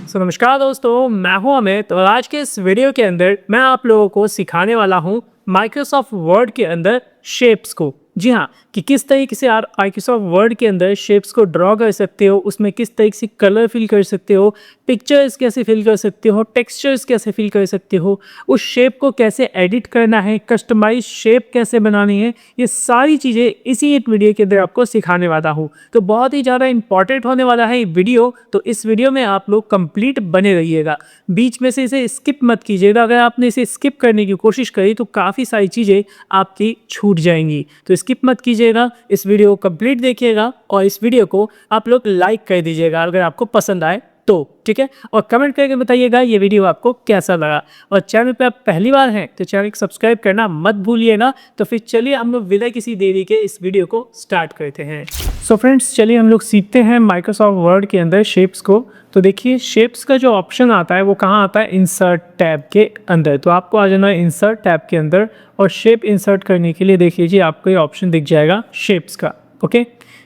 नमस्कार दोस्तों, मैं हूं अमित और आज के इस वीडियो के अंदर मैं आप लोगों को सिखाने वाला हूं माइक्रोसॉफ्ट वर्ड के अंदर शेप्स को। जी हाँ, कि किस तरीके से आप माइक्रोसॉफ्ट वर्ड के अंदर शेप्स को ड्रॉ कर सकते हो, उसमें किस तरीके से कलर फिल कर सकते हो, पिक्चर्स कैसे फिल कर सकते हो, टेक्सचर्स कैसे फिल कर सकते हो, उस शेप को कैसे एडिट करना है, कस्टमाइज शेप कैसे बनानी है, ये सारी चीज़ें इसी एक वीडियो के अंदर आपको सिखाने वाला हूँ। तो बहुत ही ज़्यादा इंपॉर्टेंट होने वाला है ये वीडियो, तो इस वीडियो में आप लोग कंप्लीट बने रहिएगा, बीच में से इसे स्किप मत कीजिएगा। अगर आपने इसे स्किप करने की कोशिश करी तो काफ़ी सारी चीज़ें आपकी छूट जाएंगी, तो स्किप मत कीजिएगा, इस वीडियो को कंप्लीट देखिएगा और इस वीडियो को आप लोग लाइक कर दीजिएगा अगर आपको पसंद आए तो, ठीक है। और कमेंट करके बताइएगा ये वीडियो आपको कैसा लगा। और चैनल पे आप पहली बार हैं तो चैनल को सब्सक्राइब करना मत भूलिएगा। तो फिर चलिए हम लोग बिना किसी देरी के इस वीडियो को स्टार्ट करते हैं। सो फ्रेंड्स, चलिए हम लोग सीखते हैं माइक्रोसॉफ्ट वर्ड के अंदर शेप्स को। तो देखिए, शेप्स का जो ऑप्शन आता है वो कहाँ आता है, इंसर्ट टैब के अंदर। तो आपको आ जाना है इंसर्ट टैब के अंदर और शेप इंसर्ट करने के लिए देख लीजिए आपको ये ऑप्शन दिख जाएगा शेप्स का। ओके,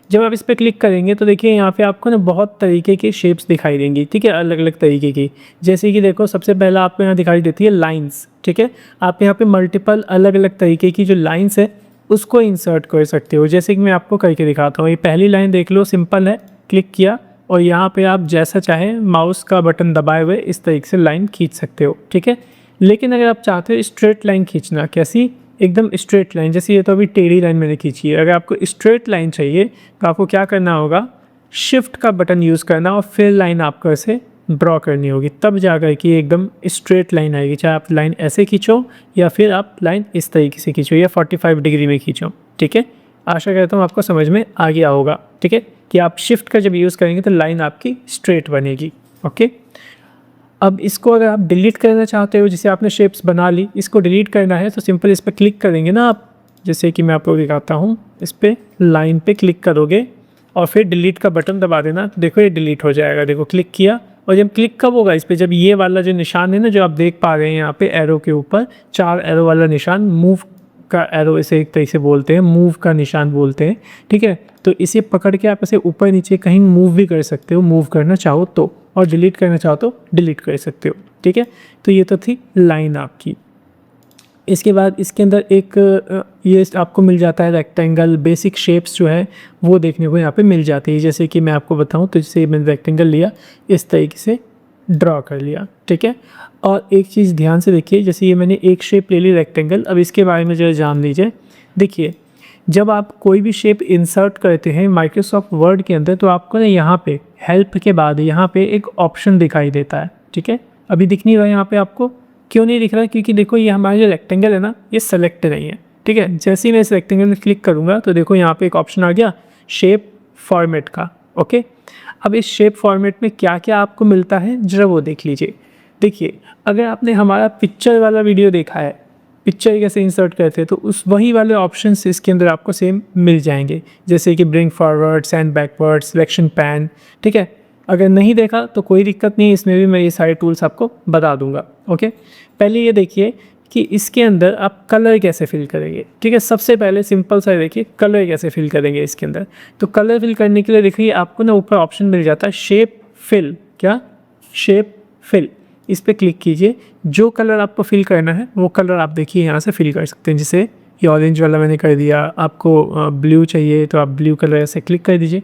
जब आप इस पर क्लिक करेंगे तो देखिए यहाँ पे आपको ना बहुत तरीके की शेप्स दिखाई देंगी, ठीक है, अलग अलग तरीके की। जैसे कि देखो, सबसे पहला आपको यहाँ दिखाई देती है लाइंस, ठीक है। आप यहाँ पे मल्टीपल अलग अलग तरीके की जो लाइंस है उसको इंसर्ट कर सकते हो। जैसे कि मैं आपको करके दिखाता हूँ, ये पहली लाइन देख लो, सिंपल है, क्लिक किया और यहाँ पर आप जैसा चाहें माउस का बटन दबाए हुए इस तरीके से लाइन खींच सकते हो, ठीक है। लेकिन अगर आप चाहते हो स्ट्रेट लाइन खींचना, कैसी, एकदम स्ट्रेट लाइन, जैसे ये तो अभी टेढ़ी लाइन मैंने खींची है। अगर आपको स्ट्रेट लाइन चाहिए तो आपको क्या करना होगा, शिफ्ट का बटन यूज़ करना और फिर लाइन आपको ऐसे ड्रॉ करनी होगी, तब जाकर कि एकदम स्ट्रेट लाइन आएगी। चाहे आप लाइन ऐसे खींचो या फिर आप लाइन इस तरीके से खींचो या 45 डिग्री में खींचो, ठीक है। आशा करता हूँ आपको समझ में आ गया होगा, ठीक है, कि आप शिफ्ट का जब यूज़ करेंगे तो लाइन आपकी स्ट्रेट बनेगी। ओके, अब इसको अगर आप डिलीट करना चाहते हो, जैसे आपने शेप्स बना ली, इसको डिलीट करना है तो सिंपल इस पर क्लिक करेंगे ना आप, जैसे कि मैं आपको दिखाता हूँ, इस पर लाइन पे क्लिक करोगे और फिर डिलीट का बटन दबा देना, तो देखो ये डिलीट हो जाएगा। देखो क्लिक किया और जब क्लिक कब होगा इस पर, जब ये वाला जो निशान है ना, जो आप देख पा रहे हैं यहाँ पे एरो के ऊपर 4 एरो वाला निशान, मूव का एरो इसे एक तरीके से बोलते हैं, मूव का निशान बोलते हैं, ठीक है। तो इसे पकड़ के आप इसे ऊपर नीचे कहीं मूव भी कर सकते हो, मूव करना चाहो तो, और डिलीट करना चाहो तो डिलीट कर सकते हो, ठीक है। तो ये तो थी लाइन आपकी। इसके बाद इसके अंदर एक ये आपको मिल जाता है रेक्टेंगल, बेसिक शेप्स जो है वो देखने को यहाँ पे मिल जाती है। जैसे कि मैं आपको बताऊँ तो जैसे मैंने रेक्टेंगल लिया, इस तरीके से ड्रॉ कर लिया, ठीक है। और एक चीज़ ध्यान से देखिए, जैसे ये मैंने एक शेप ले ली रेक्टेंगल, अब इसके बारे में जरा जान लीजिए। देखिए, जब आप कोई भी शेप इंसर्ट करते हैं माइक्रोसॉफ्ट वर्ड के अंदर तो आपको ना यहाँ पे हेल्प के बाद यहाँ पे एक ऑप्शन दिखाई देता है, ठीक है। अभी दिख नहीं रहा यहाँ पे आपको, क्यों नहीं दिख रहा, क्योंकि देखो ये हमारा जो रेक्टेंगल है ना, ये सेलेक्ट नहीं है, ठीक है। जैसे ही मैं इस रेक्टेंगल में क्लिक करूँगा तो देखो यहाँ पे एक ऑप्शन आ गया शेप फॉर्मेट का। ओके, अब इस शेप फॉर्मेट में क्या क्या आपको मिलता है जरा वो देख लीजिए। देखिए, अगर आपने हमारा पिक्चर वाला वीडियो देखा है, पिक्चर कैसे इंसर्ट करते हैं, तो उस वही वाले ऑप्शंस इसके अंदर आपको सेम मिल जाएंगे, जैसे कि bring forward, send backward, selection pan, ठीक है। अगर नहीं देखा तो कोई दिक्कत नहीं, इसमें भी मैं ये सारे टूल्स आपको बता दूंगा। ओके, पहले ये देखिए कि इसके अंदर आप कलर कैसे फिल करेंगे, ठीक है। सबसे पहले सिंपल सा देखिए कलर कैसे फिल करेंगे इसके अंदर। तो कलर फिल करने के लिए देखिए आपको ना ऊपर ऑप्शन मिल जाता है शेप फिल, क्या, शेप फिल, इस पर क्लिक कीजिए। जो कलर आपको फिल करना है वो कलर आप देखिए यहाँ से फिल कर सकते हैं। जैसे ये ऑरेंज वाला मैंने कर दिया, आपको ब्लू चाहिए तो आप ब्लू कलर ऐसे क्लिक कर दीजिए,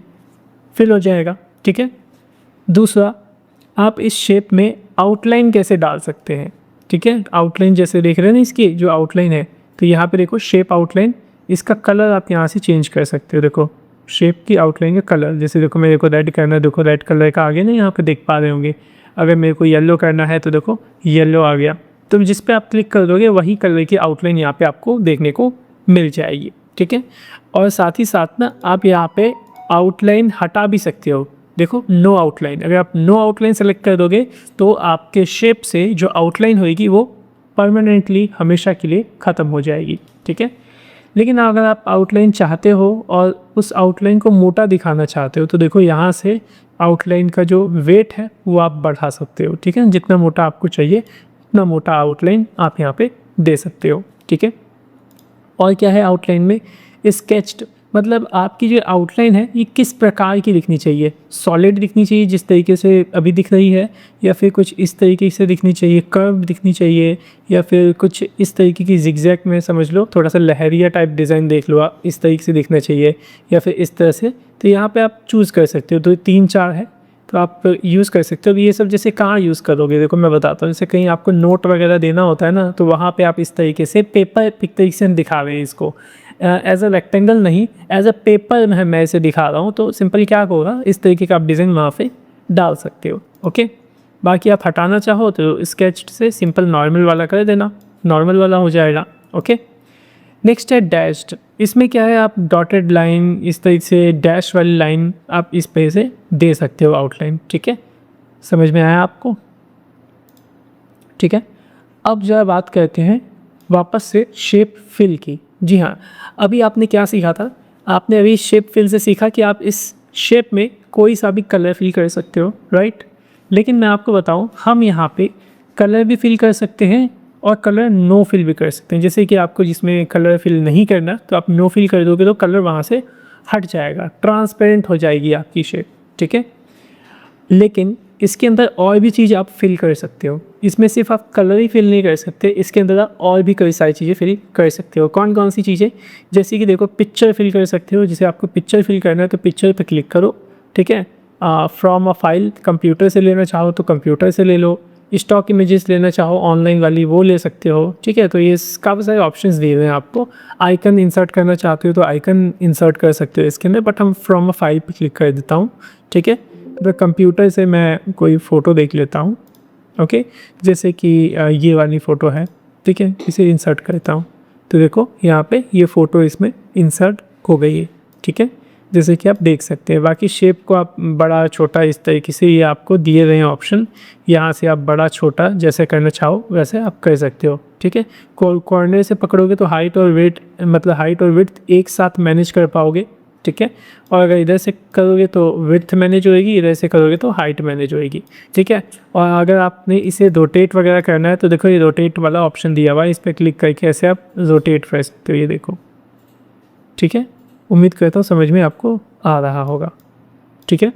फिल हो जाएगा, ठीक है। दूसरा, आप इस शेप में आउटलाइन कैसे डाल सकते हैं, ठीक है। आउटलाइन जैसे देख रहे हैं ना, इसकी जो आउटलाइन है, तो यहाँ पे देखो शेप आउटलाइन, इसका कलर आप यहाँ से चेंज कर सकते हो। देखो शेप की आउटलाइन का कलर, जैसे देखो मेरे को रेड करना है, देखो रेड कलर का आगे ना यहाँ पे देख पा रहे होंगे। अगर मेरे को येलो करना है तो देखो येलो आ गया। तो जिस पे आप क्लिक कर दोगे वही कलर की आउटलाइन यहाँ पे आपको देखने को मिल जाएगी, ठीक है। और साथ ही साथ ना आप यहाँ पे आउटलाइन हटा भी सकते हो। देखो नो आउटलाइन, अगर आप नो आउटलाइन सेलेक्ट कर दोगे तो आपके शेप से जो आउटलाइन होएगी वो परमानेंटली हमेशा के लिए ख़त्म हो जाएगी, ठीक है। लेकिन अगर आप आउटलाइन चाहते हो और उस आउटलाइन को मोटा दिखाना चाहते हो तो देखो यहाँ से आउटलाइन का जो वेट है वो आप बढ़ा सकते हो, ठीक है। जितना मोटा आपको चाहिए उतना मोटा आउटलाइन आप यहाँ पे दे सकते हो, ठीक है। और क्या है आउटलाइन में, स्केच्ड मतलब आपकी जो आउटलाइन है ये किस प्रकार की दिखनी चाहिए, सॉलिड दिखनी चाहिए जिस तरीके से अभी दिख रही है, या फिर कुछ इस तरीके से दिखनी चाहिए, कर्व दिखनी चाहिए, या फिर कुछ इस तरीके की जिगजैग में समझ लो, थोड़ा सा लहरिया टाइप डिज़ाइन देख लो आप, इस तरीके से दिखना चाहिए, या फिर इस तरह से। तो यहाँ पे आप चूज़ कर सकते हो, तो 3-4 है तो आप यूज़ कर सकते हो। ये सब जैसे कहाँ यूज़ करोगे, देखो मैं बताता हूँ, जैसे कहीं आपको नोट वगैरह देना होता है ना, तो वहाँ पे आप इस तरीके से पेपर पिक तरीके से दिखा रहे हैं इसको, एज अ रेक्टेंगल नहीं, एज अ पेपर में मैं इसे दिखा रहा हूँ। तो सिंपल क्या होगा, इस तरीके का आप डिज़ाइन वहाँ पे डाल सकते हो। ओके, बाकी आप हटाना चाहो तो स्केच से सिंपल नॉर्मल वाला कर देना, नॉर्मल वाला हो जाएगा। ओके, नेक्स्ट है डैश्ड। इसमें क्या है, आप डॉटेड लाइन, इस तरीके से डैश वाली लाइन आप इस पे से दे सकते हो आउटलाइन। ठीक है, समझ में आया आपको? ठीक है, अब जो है बात करते हैं वापस से शेप फिल की। जी हाँ, अभी आपने क्या सीखा था, आपने अभी शेप फिल से सीखा कि आप इस शेप में कोई सा भी कलर फिल कर सकते हो, राइट। लेकिन मैं आपको बताऊं, हम यहाँ पे कलर भी फिल कर सकते हैं और कलर नो फिल भी कर सकते हैं। जैसे कि आपको जिसमें कलर फिल नहीं करना, तो आप नो फिल कर दोगे तो कलर वहाँ से हट जाएगा, ट्रांसपेरेंट हो जाएगी आपकी शेप। ठीक है, लेकिन इसके अंदर और भी चीज़ आप फिल कर सकते हो। इसमें सिर्फ आप कलर ही फिल नहीं कर सकते, इसके अंदर आप और भी कई सारी चीज़ें फिल कर सकते हो। कौन कौन सी चीज़ें, जैसे कि देखो पिक्चर फिल कर सकते हो। जैसे आपको पिक्चर फिल करना है तो पिक्चर पे क्लिक करो। ठीक है, फ्रॉम अ फाइल, कंप्यूटर से लेना चाहो तो कंप्यूटर से ले लो, स्टॉक इमेजेस लेना चाहो ऑनलाइन वाली वो ले सकते हो। ठीक है, तो ये काफ़ी सारे ऑप्शंस दिए हुए हैं आपको। आइकन इंसर्ट करना चाहते हो तो आइकन इंसर्ट कर सकते हो इसके अंदर, बट हम फ्रॉम अ फाइल पे क्लिक कर देता हूँ। ठीक है, तो कंप्यूटर से मैं कोई फ़ोटो देख लेता हूँ। ओके, जैसे कि ये वाली फ़ोटो है। ठीक है, इसे इंसर्ट करता हूँ तो देखो यहाँ पे ये फ़ोटो इसमें इंसर्ट हो गई है। ठीक है, जैसे कि आप देख सकते हैं। बाकी शेप को आप बड़ा छोटा इस तरीके से, ये आपको दिए गए हैं ऑप्शन, यहाँ से आप बड़ा छोटा जैसे करना चाहो वैसे आप कर सकते हो। ठीक है, कॉर्नर से पकड़ोगे तो हाइट और वेट, मतलब हाइट और विड्थ एक साथ मैनेज कर पाओगे। ठीक है, और अगर इधर से करोगे तो विड्थ मैनेज होएगी, इधर से करोगे तो हाइट मैनेज होएगी। ठीक है, और अगर आपने इसे रोटेट वगैरह करना है तो देखो ये रोटेट वाला ऑप्शन दिया हुआ है, इस पर क्लिक करके ऐसे आप रोटेट कर सकते हो, ये देखो। ठीक है, उम्मीद करता हूँ समझ में आपको आ रहा होगा। ठीक है,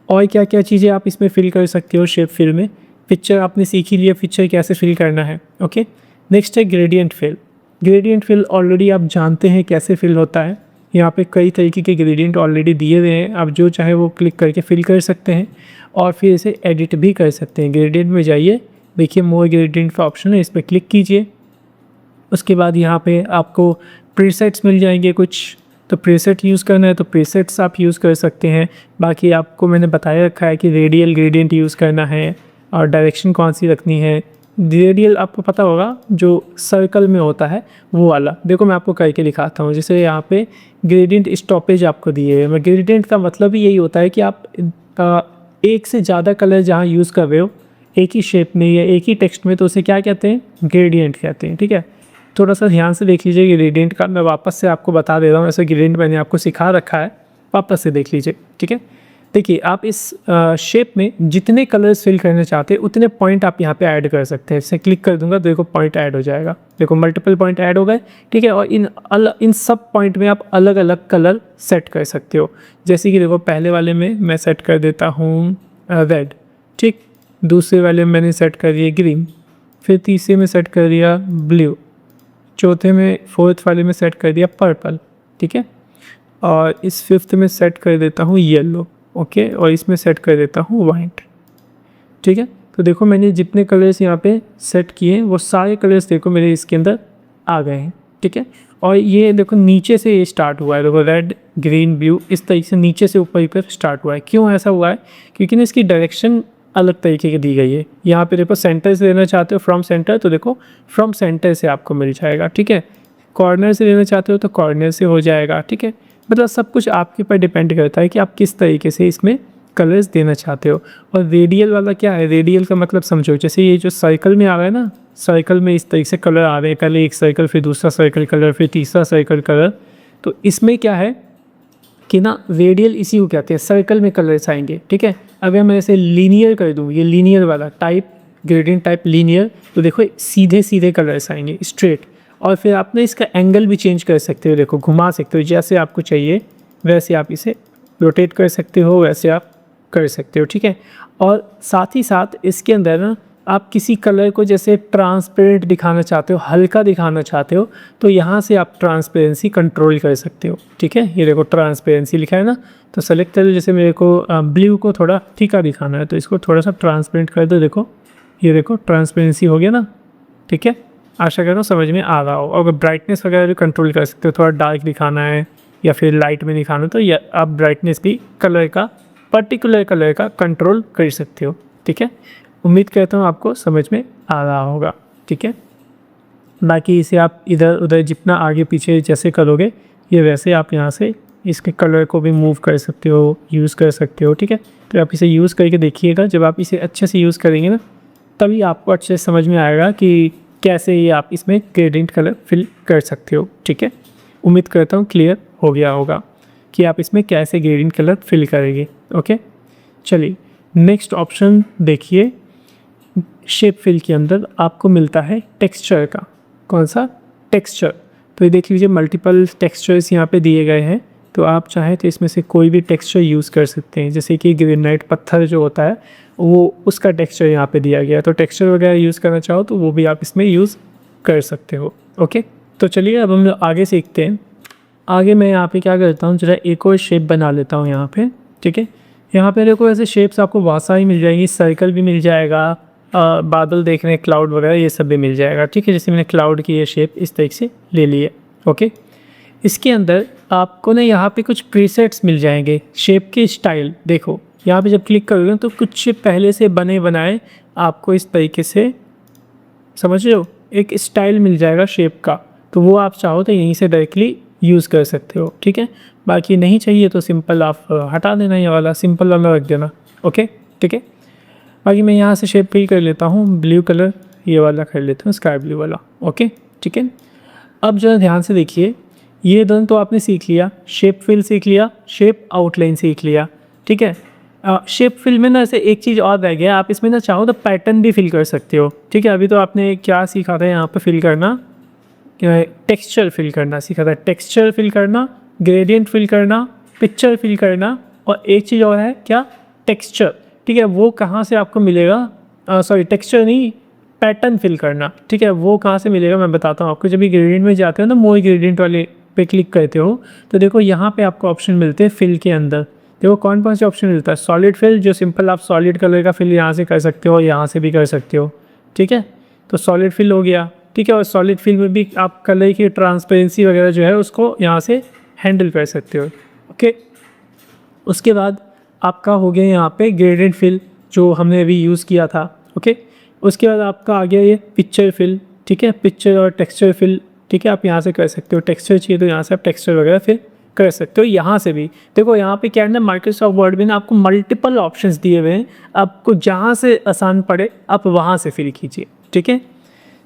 और क्या क्या चीज़ें आप इसमें फिल कर सकते हो शेप फिल में। पिक्चर आपने सीख ही लिया, पिक्चर कैसे फिल करना है। ओके, नेक्स्ट है gradient fill. Gradient fill already आप जानते हैं कैसे फिल होता है। यहाँ पे कई तरीके के ग्रेडियंट ऑलरेडी दिए हुए हैं, आप जो चाहे वो क्लिक करके फिल कर सकते हैं और फिर इसे एडिट भी कर सकते हैं। ग्रेडियंट में जाइए, देखिए मोर ग्रेडियंट का ऑप्शन है, इस पर क्लिक कीजिए। उसके बाद यहाँ पे आपको प्रीसेट्स मिल जाएंगे कुछ, तो प्रीसेट यूज़ करना है तो प्रीसेट्स आप यूज़ कर सकते हैं। बाकी आपको मैंने बताया रखा है कि रेडियल ग्रेडियंट यूज़ करना है और डायरेक्शन कौन सी रखनी है। रेडियल आपको पता होगा जो सर्कल में होता है वो वाला, देखो मैं आपको करके दिखाता हूँ। जैसे यहाँ पे ग्रेडियंट स्टॉपेज आपको दिए हुए हैं। ग्रेडियंट का मतलब ही यही होता है कि आप एक से ज़्यादा कलर जहाँ यूज़ कर रहे हो एक ही शेप में या एक ही टेक्स्ट में, तो उसे क्या कहते हैं, ग्रेडियंट कहते हैं। ठीक है, थोड़ा सा ध्यान से देख लीजिए ग्रेडियंट का, मैं वापस से आपको बता दे रहा हूँ। ऐसे ग्रेडियंट मैंने आपको सिखा रखा है, वापस से देख लीजिए। ठीक है, देखिए आप इस शेप में जितने कलर्स फिल करना चाहते हैं उतने पॉइंट आप यहाँ पे ऐड कर सकते हैं। इसे क्लिक कर दूंगा तो देखो पॉइंट ऐड हो जाएगा, देखो मल्टीपल पॉइंट ऐड हो गए। ठीक है, और इन सब पॉइंट में आप अलग अलग कलर सेट कर सकते हो। जैसे कि देखो पहले वाले में मैं सेट कर देता हूँ रेड, ठीक, दूसरे वाले में मैंने सेट कर दिया ग्रीन, फिर तीसरे में सेट कर दिया ब्लू, चौथे में, फोर्थ वाले में सेट कर दिया पर्पल। ठीक है, और इस फिफ्थ में सेट कर देता हूँ येलो। ओके, और इसमें सेट कर देता हूँ वाइट। ठीक है, तो देखो मैंने जितने कलर्स यहाँ पे सेट किए वो सारे कलर्स देखो मेरे इसके अंदर आ गए हैं। ठीक है, और ये देखो नीचे से ये स्टार्ट हुआ है, देखो रेड ग्रीन ब्लू इस तरीके से नीचे से ऊपर ऊपर स्टार्ट हुआ है। क्यों ऐसा हुआ है, क्योंकि ना इसकी डायरेक्शन अलग तरीके की दी गई है। यहाँ पे देखो सेंटर से लेना चाहते हो फ्रॉम सेंटर, तो देखो फ्रॉम सेंटर से आपको मिल जाएगा। ठीक है, कॉर्नर से लेना चाहते हो तो कॉर्नर से हो जाएगा। ठीक है, मतलब सब कुछ आपके ऊपर डिपेंड करता है कि आप किस तरीके से इसमें कलर्स देना चाहते हो। और रेडियल वाला क्या है, रेडियल का मतलब समझो, जैसे ये जो सर्कल में आ रहा है ना, सर्कल में इस तरीके से कलर आ रहे हैं, पहले एक सर्कल फिर दूसरा सर्कल कलर फिर तीसरा सर्कल कलर, तो इसमें क्या है कि ना रेडियल इसी को कहते हैं, सर्कल में कलर्स आएंगे। ठीक है, अगर मैं इसे लीनियर कर दूँ, ये लीनियर वाला टाइप ग्रेडियंट टाइप लीनियर, तो देखो सीधे सीधे कलर्स आएंगे स्ट्रेट। और फिर आप ना इसका एंगल भी चेंज कर सकते हो, देखो घुमा सकते हो, जैसे आपको चाहिए वैसे आप इसे रोटेट कर सकते हो, वैसे आप कर सकते हो, ठीक है। और साथ ही साथ इसके अंदर ना आप किसी कलर को जैसे ट्रांसपेरेंट दिखाना चाहते हो, हल्का दिखाना चाहते हो, तो यहाँ से आप ट्रांसपेरेंसी कंट्रोल कर सकते हो, ठीक है। ये देखो ट्रांसपेरेंसी लिखा है ना, तो सेलेक्ट कर लो। जैसे मेरे को ब्लू को थोड़ा फीका दिखाना है तो इसको थोड़ा सा ट्रांसपेरेंट कर दो, देखो ये देखो ट्रांसपेरेंसी हो गया ना, ठीक है। आशा करो समझ में आ रहा हो। और ब्राइटनेस वगैरह भी कंट्रोल कर सकते हो, थोड़ा डार्क दिखाना है या फिर लाइट में दिखाना, तो या आप ब्राइटनेस भी कलर का, पर्टिकुलर कलर का कंट्रोल कर सकते हो, ठीक है। उम्मीद करता हूँ आपको समझ में आ रहा होगा, ठीक है। बाकी इसे आप इधर उधर जितना आगे पीछे जैसे करोगे, ये वैसे आप यहाँ से इसके कलर को भी मूव कर सकते हो, यूज़ कर सकते हो, ठीक है। तो आप इसे यूज़ करके देखिएगा, जब आप इसे अच्छे से यूज़ करेंगे ना, तभी आपको अच्छे से समझ में आएगा कि कैसे ये आप इसमें ग्रेडियंट कलर फिल कर सकते हो, ठीक है। उम्मीद करता हूँ क्लियर हो गया होगा कि आप इसमें कैसे ग्रेडियंट कलर फिल करेंगे, ओके। चलिए नेक्स्ट ऑप्शन देखिए, शेप फिल के अंदर आपको मिलता है टेक्सचर का। कौन सा? टेक्सचर। तो ये देख लीजिए मल्टीपल टेक्सचर्स यहाँ पे दिए गए हैं, तो आप चाहें तो इसमें से कोई भी टेक्सचर यूज़ कर सकते हैं। जैसे कि ग्रेनाइट पत्थर जो होता है वो, उसका टेक्सचर यहाँ पे दिया गया है, तो टेक्सचर वगैरह यूज़ करना चाहो तो वो भी आप इसमें यूज़ कर सकते हो, ओके। तो चलिए अब हम आगे सीखते हैं। आगे मैं यहाँ पे क्या करता हूँ, जरा एक और शेप बना लेता हूँ यहाँ पे, ठीक है। यहाँ पे देखो ऐसे शेप्स आपको बहुत सारी मिल जाएंगी, सर्कल भी मिल जाएगा, बादल देख रहे हैं, क्लाउड वगैरह ये सब भी मिल जाएगा, ठीक है। जैसे मैंने क्लाउड की ये शेप इस तरीके से ले ली है, ओके। इसके अंदर आपको ना यहाँ पे कुछ प्रीसेट्स मिल जाएंगे शेप के स्टाइल। देखो यहाँ पे जब क्लिक करोगे तो कुछ पहले से बने बनाए आपको इस तरीके से, समझ रहे हो, एक स्टाइल मिल जाएगा शेप का, तो वो आप चाहो तो यहीं से डायरेक्टली यूज़ कर सकते हो, ठीक है। बाकी नहीं चाहिए तो सिंपल आप हटा देना, ये वाला सिंपल वाला रख देना, ओके, ठीक है। बाकी मैं यहाँ से शेप फिल कर लेता हूँ, ब्लू कलर ये वाला कर लेता हूँ, स्काई ब्लू वाला, ओके, ठीक है। अब जरा ध्यान से देखिए, ये दोनों तो आपने सीख लिया, शेप फिल सीख लिया, शेप आउटलाइन सीख लिया, ठीक है। शेप फिल में ना ऐसे एक चीज़ और रह गया, आप इसमें ना चाहो तो पैटर्न भी फिल कर सकते हो, ठीक है। अभी तो आपने क्या सीखा था यहाँ पे फिल करना, टेक्सचर फिल करना सीखा था, टेक्सचर फिल करना, ग्रेडियंट फिल करना, पिक्चर फिल करना, और एक चीज़ और है क्या, टेक्सचर, ठीक है। वो कहाँ से आपको मिलेगा, सॉरी टेक्सचर नहीं, पैटर्न फिल करना, ठीक है। वो कहाँ से मिलेगा मैं बताता हूँ आपको। जब भी ग्रेडियंट में जाते हो ना, मोर ग्रेडियंट वाले पे क्लिक करते हो तो देखो यहाँ पे आपको ऑप्शन मिलते हैं फिल के अंदर। देखो कौन कौन से ऑप्शन मिलता है, सॉलिड फिल, जो सिंपल आप सॉलिड कलर का फिल यहाँ से कर सकते हो, यहाँ से भी कर सकते हो, ठीक है। तो सॉलिड फिल हो गया, ठीक है। और सॉलिड फिल में भी आप कलर की ट्रांसपेरेंसी वगैरह जो है उसको यहाँ से हैंडल कर सकते हो, ओके। उसके बाद आपका हो गया यहाँ पे ग्रेडियंट फिल जो हमने अभी यूज़ किया था, ओके। उसके बाद आपका आ गया ये पिक्चर फिल, ठीक है, पिक्चर और टेक्सचर फिल, ठीक है। आप यहाँ से कर सकते हो, टेक्सचर चाहिए तो यहाँ से आप टेक्सचर वगैरह फिल कर सकते हो। यहाँ से भी देखो, यहाँ पे क्या है ना, माइक्रोसॉफ्ट वर्ड में ना आपको मल्टीपल ऑप्शंस दिए हुए हैं, आपको जहाँ से आसान पड़े आप वहाँ से फिल कीजिए, ठीक है।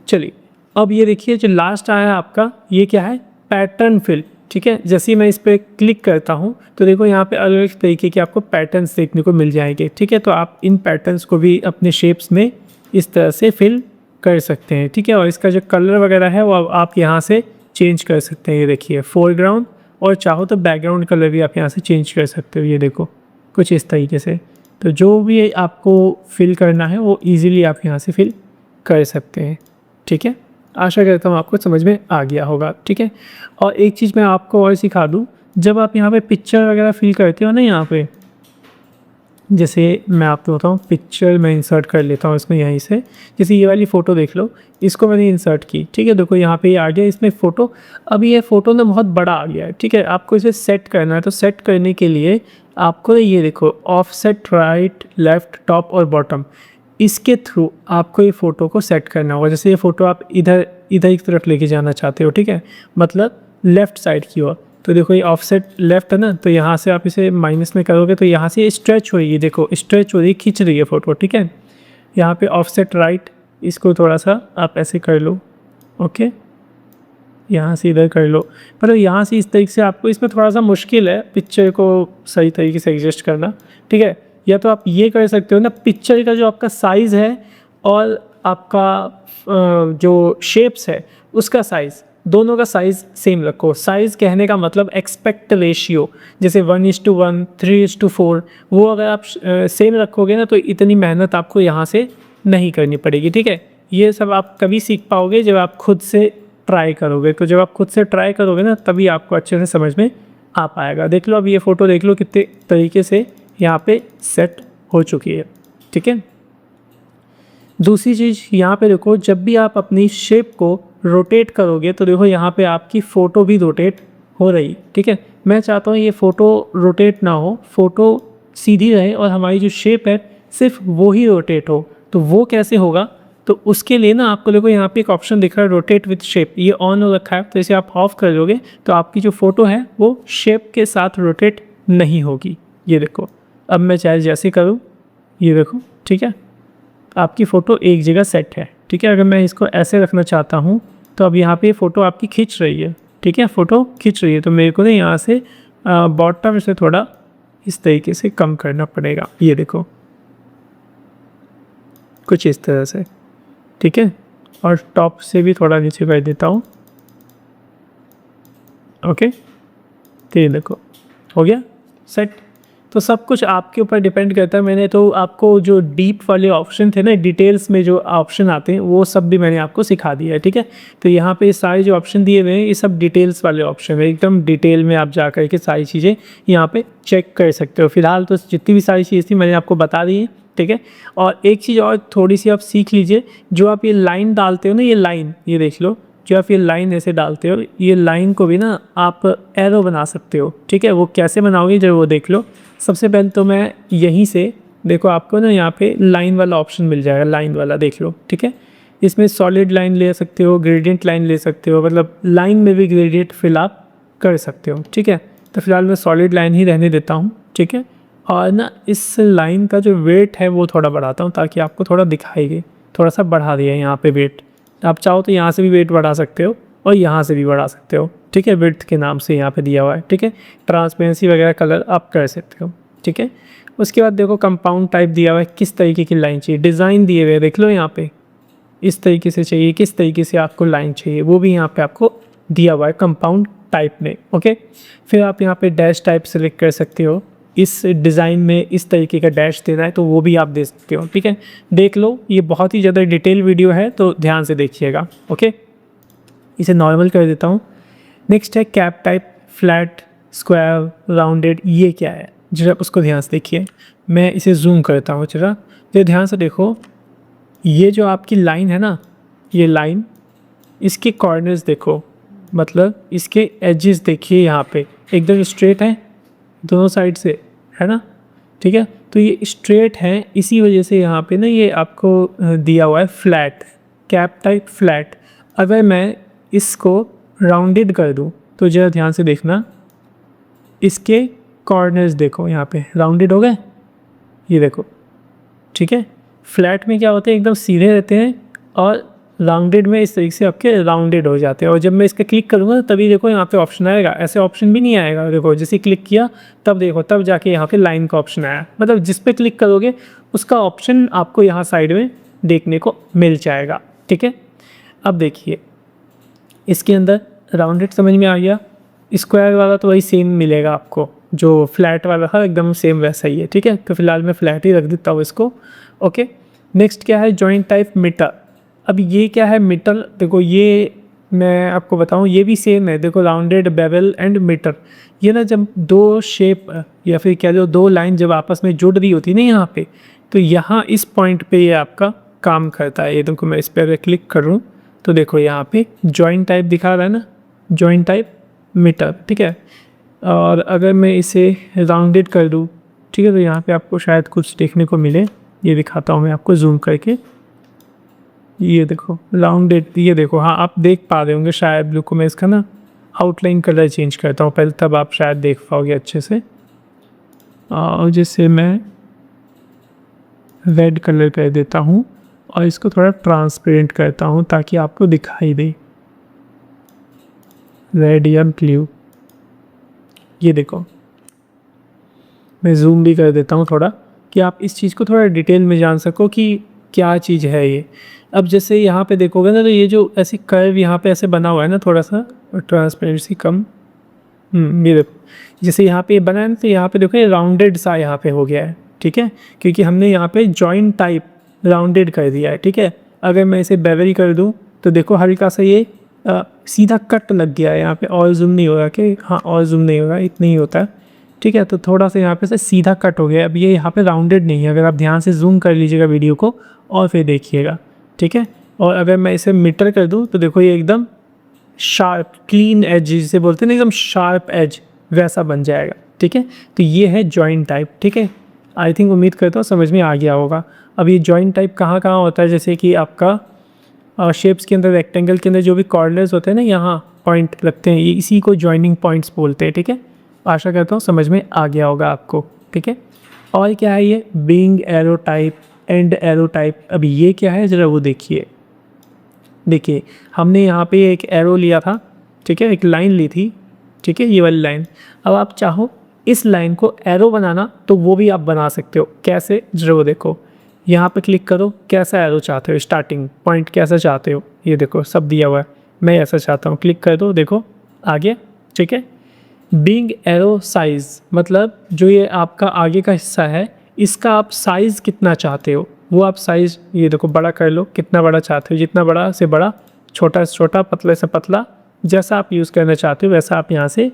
चलिए अब ये देखिए जो लास्ट आया है आपका, ये क्या है, पैटर्न फिल, ठीक है। जैसे ही मैं इस पर क्लिक करता हूँ तो देखो यहाँ पे अलग अलग तरीके के आपको पैटर्न्स देखने को मिल जाएंगे, ठीक है। तो आप इन पैटर्न्स को भी अपने शेप्स में इस तरह से फिल कर सकते हैं, ठीक है। और इसका जो कलर वगैरह है वो आप यहाँ से चेंज कर सकते हैं। ये देखिए फोरग्राउंड, और चाहो तो बैकग्राउंड कलर भी आप यहाँ से चेंज कर सकते हो, ये देखो कुछ इस तरीके से। तो जो भी आपको फिल करना है वो ईज़िली आप यहाँ से फिल कर सकते हैं, ठीक है। आशा करता हूँ आपको समझ में आ गया होगा, ठीक है। और एक चीज़ मैं आपको और सिखा दूँ, जब आप यहाँ पे पिक्चर वगैरह फिल करते हो ना, यहाँ पे जैसे मैं आपको बताऊँ, पिक्चर मैं इंसर्ट कर लेता हूँ इसमें यहीं से। जैसे ये वाली फ़ोटो देख लो, इसको मैंने इंसर्ट की, ठीक है। देखो यहाँ पे ये आ गया इसमें फ़ोटो। अब ये फ़ोटो ना बहुत बड़ा आ गया है, ठीक है। आपको इसे सेट करना है, तो सेट करने के लिए आपको ये देखो ऑफसेट राइट, लेफ़्ट, टॉप और बॉटम, इसके थ्रू आपको ये फ़ोटो को सेट करना होगा। जैसे ये फ़ोटो आप इधर की तरफ लेके जाना चाहते हो, ठीक है, मतलब लेफ़्ट साइड की ओर, तो देखो ये ऑफसेट लेफ़्ट है ना, तो यहाँ से आप इसे माइनस में करोगे तो यहाँ से स्ट्रेच हो रही है, देखो स्ट्रेच हो रही है, खींच रही है फ़ोटो, ठीक है। यहाँ पे ऑफसेट राइट, इसको थोड़ा सा आप ऐसे कर लो, ओके, यहाँ से इधर कर लो। पर यहाँ से इस तरीके से आपको, इसमें थोड़ा सा मुश्किल है पिक्चर को सही तरीके से एडजस्ट करना, ठीक है। या तो आप ये कर सकते हो ना, पिक्चर का जो आपका साइज़ है और आपका जो शेप्स है उसका साइज़ दोनों का साइज़ सेम रखो। साइज़ कहने का मतलब एक्सपेक्ट रेशियो, जैसे 1:1, 3:4, वो अगर आप सेम रखोगे ना तो इतनी मेहनत आपको यहाँ से नहीं करनी पड़ेगी, ठीक है। ये सब आप कभी सीख पाओगे जब आप खुद से ट्राई करोगे। तो जब आप खुद से ट्राई करोगे ना तभी आपको अच्छे से समझ में आ पाएगा। देख लो अब ये फ़ोटो देख लो कितने तरीके से यहाँ पे सेट हो चुकी है, ठीक है। दूसरी चीज़ यहाँ पे देखो, जब भी आप अपनी शेप को रोटेट करोगे तो देखो यहाँ पे आपकी फ़ोटो भी रोटेट हो रही, ठीक है। मैं चाहता हूँ ये फ़ोटो रोटेट ना हो, फ़ोटो सीधी रहे और हमारी जो शेप है सिर्फ वो ही रोटेट हो। तो वो कैसे होगा, तो उसके लिए ना आपको देखो यहाँ पे एक ऑप्शन दिख रहा है रोटेट विथ शेप, ये ऑन हो रखा है। तो इसे आप ऑफ कर दोगे तो आपकी जो फ़ोटो है वो शेप के साथ रोटेट नहीं होगी। ये देखो अब मैं चाहे जैसे करूँ, ये देखो, ठीक है, आपकी फ़ोटो एक जगह सेट है, ठीक है। अगर मैं इसको ऐसे रखना चाहता हूँ तो अब यहाँ पे फ़ोटो आपकी खींच रही है, ठीक है, फ़ोटो खींच रही है। तो मेरे को ना यहाँ से बॉटम से थोड़ा इस तरीके से कम करना पड़ेगा, ये देखो कुछ इस तरह से, ठीक है। और टॉप से भी थोड़ा नीचे कर देता हूँ, ओके। तो ये देखो हो गया सेट। तो सब कुछ आपके ऊपर डिपेंड करता है। मैंने तो आपको जो डीप वाले ऑप्शन थे ना, डिटेल्स में जो ऑप्शन आते हैं वो सब भी मैंने आपको सिखा दिया है, ठीक है। तो यहाँ पे सारे जो ऑप्शन दिए हुए हैं ये सब डिटेल्स वाले ऑप्शन है, एकदम डिटेल में आप जा कर के सारी चीज़ें यहाँ पे चेक कर सकते हो। फिलहाल तो जितनी भी सारी चीज़ थी मैंने आपको बता दी है, ठीक है। और एक चीज़ और थोड़ी सी आप सीख लीजिए, जो आप ये लाइन डालते हो ना, ये लाइन, ये देख लो, जो आप ये लाइन ऐसे डालते हो, ये लाइन को भी ना आप एरो बना सकते हो, ठीक है। वो कैसे बनाओगे जब वो देख लो। सबसे पहले तो मैं यहीं से देखो, आपको ना यहाँ पे लाइन वाला ऑप्शन मिल जाएगा, लाइन वाला देख लो, ठीक है। इसमें सॉलिड लाइन ले सकते हो, ग्रेडियंट लाइन ले सकते हो, मतलब लाइन में भी ग्रेडियंट फिल आप कर सकते हो, ठीक है। तो फिलहाल मैं सॉलिड लाइन ही रहने देता हूँ, ठीक है। और ना इस लाइन का जो वेट है वो थोड़ा बढ़ाता हूँ ताकि आपको थोड़ा दिखाई दे। थोड़ा सा बढ़ा दिया है यहाँ पे वेट, आप चाहो तो यहाँ से भी वेट बढ़ा सकते हो और यहाँ से भी बढ़ा सकते हो, ठीक है। विड्थ के नाम से यहाँ पे दिया हुआ है, ठीक है। ट्रांसपेरेंसी वगैरह कलर आप कर सकते हो, ठीक है। उसके बाद देखो कंपाउंड टाइप दिया हुआ है, किस तरीके की लाइन चाहिए, डिज़ाइन दिए हुए हैं, देख लो यहाँ पे इस तरीके से चाहिए, किस तरीके से आपको लाइन चाहिए वो भी यहाँ पे आपको दिया हुआ है कंपाउंड टाइप में, ओके। फिर आप यहाँ पे डैश टाइप सेलेक्ट कर सकते हो, इस डिज़ाइन में इस तरीके का डैश देना है तो वो भी आप दे सकते हो, ठीक है। देख लो ये बहुत ही ज़्यादा डिटेल वीडियो है तो ध्यान से देखिएगा, ओके। इसे नॉर्मल कर देता हूँ। नेक्स्ट है cap type, flat, square, rounded, ये क्या है जरा उसको ध्यान से देखिए। मैं इसे जूम करता हूँ जरा, तो ध्यान से देखो, ये जो आपकी लाइन है ना, ये लाइन, इसके कॉर्नर्स देखो, मतलब इसके एजेस देखिए, यहाँ पे एकदम स्ट्रेट है दोनों साइड से, है ना, ठीक है। तो ये स्ट्रेट है, इसी वजह से यहाँ पे ना ये आपको दिया हुआ है फ्लैट, कैप टाइप फ्लैट। अगर मैं इसको राउंडेड कर दूँ तो ज़रा ध्यान से देखना, इसके कॉर्नर्स देखो यहाँ पे राउंडेड हो गए, ये देखो, ठीक है। फ्लैट में क्या होते हैं एकदम सीधे रहते हैं और राउंडेड में इस तरीके से आपके राउंडेड हो जाते हैं। और जब मैं इसका क्लिक करूँगा तभी देखो यहाँ पे ऑप्शन आएगा, ऐसे ऑप्शन भी नहीं आएगा। देखो जैसे क्लिक किया तब देखो, तब जाके यहाँ पे लाइन का ऑप्शन आया, मतलब जिस पे क्लिक करोगे उसका ऑप्शन आपको यहाँ साइड में देखने को मिल जाएगा, ठीक है। अब देखिए इसके अंदर राउंडेड समझ में आ गया, स्क्वायर वाला तो वही सेम मिलेगा आपको, जो फ्लैट वाला था एकदम सेम वैसा ही है, ठीक है। तो फिलहाल मैं फ्लैट ही रख देता हूँ इसको, ओके। नेक्स्ट क्या है, जॉइंट टाइप मीटर। अब ये क्या है मीटर, देखो ये मैं आपको बताऊँ ये भी सेम है, देखो राउंडेड, बेवल एंड मीटर। ये ना जब दो शेप या फिर क्या जो दो लाइन जब आपस में जुड़ रही होती है ना यहाँ पे, तो यहाँ इस पॉइंट पे ये आपका काम करता है। ये देखो मैं इस पर अगर क्लिक करूँ तो देखो यहाँ पे जॉइंट टाइप दिखा रहा है ना, जॉइंट टाइप मीटर, ठीक है। और अगर मैं इसे राउंडेड कर दूँ, ठीक है, तो यहाँ पे आपको शायद कुछ देखने को मिले। ये दिखाता हूँ मैं आपको जूम करके, ये देखो राउंडेड, ये देखो, हाँ आप देख पा रहे होंगे शायद। रुको मैं इसका ना आउटलाइन कलर चेंज करता हूँ पहले, तब आप शायद देख पाओगे अच्छे से। और जैसे मैं रेड कलर कर देता हूँ और इसको थोड़ा ट्रांसपेरेंट करता हूँ ताकि आपको दिखाई दे, रेड या ब्लू। ये देखो मैं जूम भी कर देता हूँ थोड़ा, कि आप इस चीज़ को थोड़ा डिटेल में जान सको कि क्या चीज़ है ये। अब जैसे यहाँ पे देखोगे ना, तो ये जो ऐसे कर्व यहाँ पे ऐसे बना हुआ है ना, थोड़ा सा ट्रांसपेरेंसी कम, ये देखो जैसे यहाँ पे बना है ना, तो यहाँ पे देखो ये राउंडेड सा यहाँ पे हो गया है, ठीक है, क्योंकि हमने यहाँ पे जॉइंट टाइप राउंडेड कर दिया है, ठीक है। अगर मैं इसे बेवल कर दूँ तो देखो हल्का सा ये सीधा कट लग गया है यहाँ पे, और जूम नहीं हो रहा कि हाँ, और जूम नहीं हो रहा, इतना ही होता है, ठीक है। तो थोड़ा सा यहाँ पे से सीधा कट हो गया। अब ये यहाँ पे राउंडेड नहीं है, अगर आप ध्यान से जूम कर लीजिएगा वीडियो को और फिर देखिएगा, ठीक है। और अगर मैं इसे मीटर कर दूँ तो देखो ये एकदम शार्प क्लीन एज जिसे बोलते हैं ना, एकदम शार्प एज वैसा बन जाएगा, ठीक है। तो ये है जॉइंट टाइप, ठीक है। आई थिंक उम्मीद करता हूँ समझ में आ गया होगा। अब ये जॉइंट टाइप कहाँ कहाँ होता है, जैसे कि आपका शेप्स के अंदर, रेक्टेंगल के अंदर जो भी कॉर्नर्स होते हैं ना, यहाँ पॉइंट लगते हैं, ये इसी को जॉइनिंग पॉइंट्स बोलते हैं, ठीक है। आशा करता हूँ समझ में आ गया होगा आपको, ठीक है। और क्या है ये बिंग arrow type, end arrow type. अब ये क्या है ज़रा वो देखिए। देखिए हमने यहाँ पे एक एरो लिया था, ठीक है, एक लाइन ली थी, ठीक है, ये वाली लाइन। अब आप चाहो इस लाइन को एरो बनाना तो वो भी आप बना सकते हो। कैसे, ज़रा वो देखो, यहाँ पे क्लिक करो, कैसा एरो चाहते हो, स्टार्टिंग पॉइंट कैसा चाहते हो, ये देखो सब दिया हुआ है, मैं ऐसा चाहता हूँ, क्लिक कर दो, देखो आ गया, ठीक है। बिंग एरो साइज़ मतलब जो ये आपका आगे का हिस्सा है, इसका आप साइज़ कितना चाहते हो वो आप साइज़ ये देखो बड़ा कर लो, कितना बड़ा चाहते हो, जितना बड़ा से बड़ा, छोटा से छोटा, पतले से पतला, जैसा आप यूज़ करना चाहते हो वैसा आप यहाँ से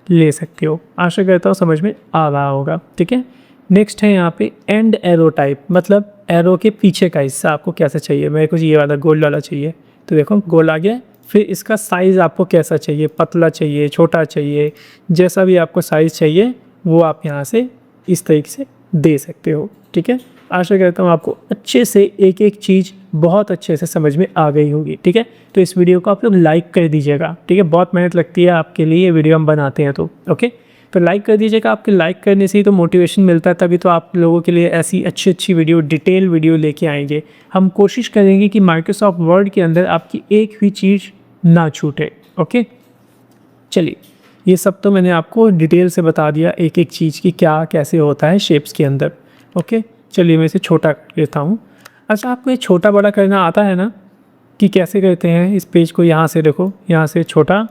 ले सकते हो। आशा करता हूँ समझ में आ रहा होगा, ठीक है। नेक्स्ट है यहाँ पे एंड एरो टाइप, मतलब एरो के पीछे का हिस्सा आपको कैसा चाहिए। मेरे को ये वाला गोल वाला चाहिए, तो देखो गोल आ गया। फिर इसका साइज़ आपको कैसा चाहिए, पतला चाहिए, छोटा चाहिए, जैसा भी आपको साइज़ चाहिए वो आप यहाँ से इस तरीके से दे सकते हो, ठीक है। आशा करता हूँ आपको अच्छे से एक एक चीज़ बहुत अच्छे से समझ में आ गई होगी, ठीक है। तो इस वीडियो को आप लोग लाइक कर दीजिएगा, ठीक है, बहुत मेहनत लगती है आपके लिए ये वीडियो हम बनाते हैं, तो ओके। तो लाइक कर दीजिएगा, आपके लाइक करने से ही तो मोटिवेशन मिलता है, तभी तो आप लोगों के लिए ऐसी अच्छी अच्छी वीडियो, डिटेल वीडियो लेके आएंगे। हम कोशिश करेंगे कि माइक्रोसॉफ्ट वर्ड के अंदर आपकी एक भी चीज़ ना छूटे, ओके। चलिए ये सब तो मैंने आपको डिटेल से बता दिया एक एक चीज़ की क्या कैसे होता है शेप्स के अंदर, ओके। चलिए मैं इसे छोटा कर लेता हूँ। अच्छा आपको ये छोटा बड़ा करना आता है ना, कि कैसे करते हैं। इस पेज को यहाँ से देखो, यहाँ से छोटा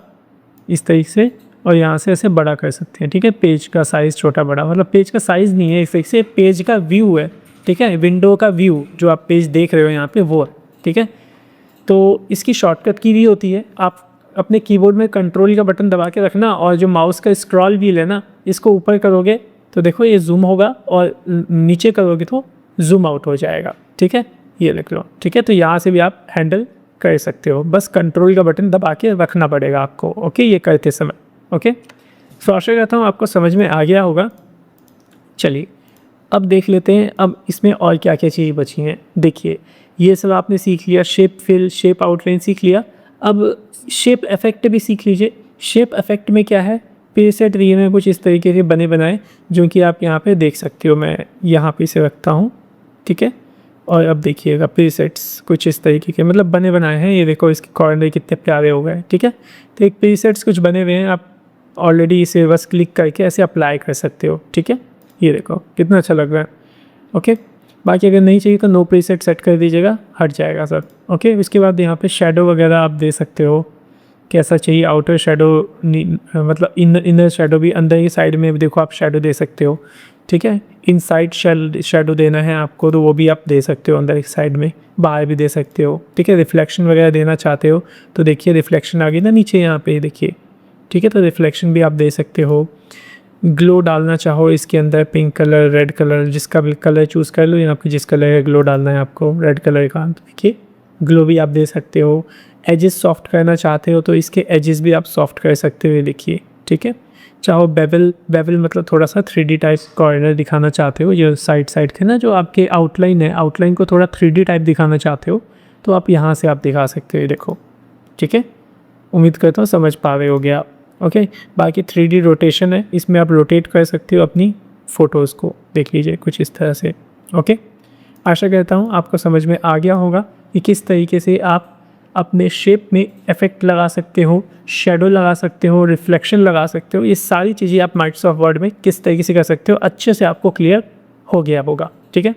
इस तरीके से, और यहाँ से ऐसे बड़ा कर सकते हैं, ठीक है। पेज का साइज़ छोटा बड़ा, मतलब पेज का साइज़ नहीं है, इस तरीके से पेज का व्यू है, ठीक है, विंडो का व्यू जो आप पेज देख रहे हो यहाँ पे वो है, ठीक है। तो इसकी शॉर्टकट की भी होती है, आप अपने कीबोर्ड में कंट्रोल का बटन दबा के रखना, और जो माउस का स्क्रॉल व्हील है ना, इसको ऊपर करोगे तो देखो ये जूम होगा, और नीचे करोगे तो जूम आउट हो जाएगा, ठीक है, ये लिख लो, ठीक है। तो यहाँ से भी आप हैंडल कर सकते हो, बस कंट्रोल का बटन दबा के रखना पड़ेगा आपको, ओके, ये करते समय, ओके। तो आशा करता हूँ आपको समझ में आ गया होगा। चलिए अब देख लेते हैं अब इसमें और क्या क्या चीज़ें बची हैं। देखिए ये सब आपने सीख लिया, शेप फिल, शेप आउटलाइन सीख लिया। अब शेप इफेक्ट भी सीख लीजिए। शेप इफेक्ट में क्या है, प्रीसेट दिए में कुछ इस तरीके के बने बनाए, जो कि आप यहाँ पे देख सकते हो। मैं यहाँ पे इसे रखता हूँ, ठीक है। और अब देखिएगा प्रीसेट्स कुछ इस तरीके के मतलब बने बनाए हैं, ये देखो इसके कॉर्नर कितने प्यारे हो गए, ठीक है। तो एक प्रीसेट्स कुछ बने हुए हैं, आप ऑलरेडी इसे बस क्लिक करके ऐसे अप्लाई कर सकते हो, ठीक है। ये देखो कितना अच्छा लग रहा है, ओके। बाकी अगर नहीं चाहिए तो नो प्रीसेट सेट कर दीजिएगा, हट जाएगा सब, ओके। इसके बाद यहाँ पे शेडो वगैरह आप दे सकते हो, कैसा चाहिए, आउटर शेडो मतलब इनर शेडो भी, अंदर ही साइड में भी देखो आप शेडो दे सकते हो, ठीक है। इनसाइड शेडो देना है आपको तो वो भी आप दे सकते हो, अंदर एक साइड में, बाहर भी दे सकते हो, ठीक है। रिफ्लेक्शन वगैरह देना चाहते हो तो देखिए रिफ्लेक्शन आ गई ना नीचे यहाँ पे, देखिए, ठीक है। तो रिफ्लेक्शन भी आप दे सकते हो। ग्लो डालना चाहो इसके अंदर, पिंक कलर, रेड कलर, जिसका भी कलर चूज़ कर लो, यहाँ पे जिस कलर का ग्लो डालना है आपको, रेड कलर का, तो देखिए ग्लो भी आप दे सकते हो। एजेस सॉफ्ट करना चाहते हो तो इसके एजेस भी आप सॉफ्ट कर सकते हो, देखिए, ठीक है। चाहो बेवल मतलब थोड़ा सा 3D टाइप कॉर्नर दिखाना चाहते हो, जो साइड के ना जो आपके आउटलाइन है, आउटलाइन को थोड़ा 3D टाइप दिखाना चाहते हो तो आप यहाँ से आप दिखा सकते हो, देखो, ठीक है। उम्मीद करता हूँ समझ पा रहे होगे आप, ओके। बाकी 3D रोटेशन है, इसमें आप रोटेट कर सकते हो अपनी फ़ोटोज़ को, देख लीजिए कुछ इस तरह से, ओके। आशा करता हूँ आपको समझ में आ गया होगा कि किस तरीके से आप अपने शेप में इफेक्ट लगा सकते हो, शेडो लगा सकते हो, रिफ्लेक्शन लगा सकते हो। ये सारी चीज़ें आप माइक्रोसॉफ्ट वर्ड में किस तरीके से कर सकते हो, अच्छे से आपको क्लियर हो गया होगा, ठीक है।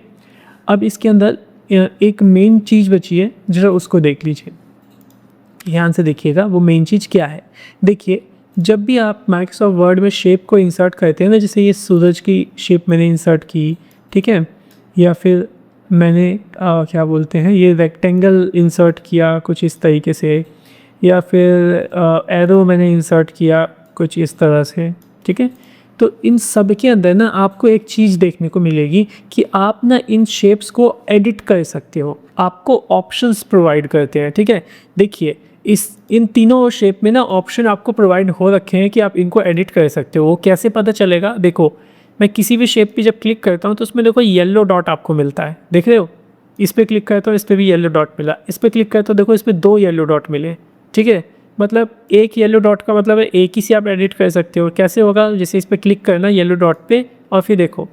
अब इसके अंदर एक मेन चीज़ बची है, ज़रा उसको देख लीजिए, ध्यान से देखिएगा वो मेन चीज़ क्या है। देखिए जब भी आप माइक्रोसॉफ्ट वर्ड में शेप को इंसर्ट करते हैं ना, जैसे ये सूरज की शेप मैंने इंसर्ट की, ठीक है, या फिर मैंने क्या बोलते हैं ये रेक्टेंगल इंसर्ट किया कुछ इस तरीके से, या फिर एरो मैंने इंसर्ट किया कुछ इस तरह से, ठीक है। तो इन सब के अंदर ना आपको एक चीज़ देखने को मिलेगी कि आप ना इन शेप्स को एडिट कर सकते हो, आपको ऑप्शंस प्रोवाइड करते हैं, ठीक है। देखिए इन तीनों शेप में ना ऑप्शन आपको प्रोवाइड हो रखे हैं कि आप इनको एडिट कर सकते हो। वो कैसे पता चलेगा, देखो मैं किसी भी शेप पे जब क्लिक करता हूँ तो उसमें देखो येलो डॉट आपको मिलता है, देख रहे हो। इस पर क्लिक करता हूँ, इस पर भी येलो डॉट मिला, इस पर क्लिक करता हूँ, देखो इस पर 2 येलो डॉट मिले, ठीक है। मतलब एक येलो डॉट का मतलब है एक ही से आप एडिट कर सकते हो। कैसे होगा, जैसे इस पर क्लिक करना येलो डॉट पे, और फिर देखो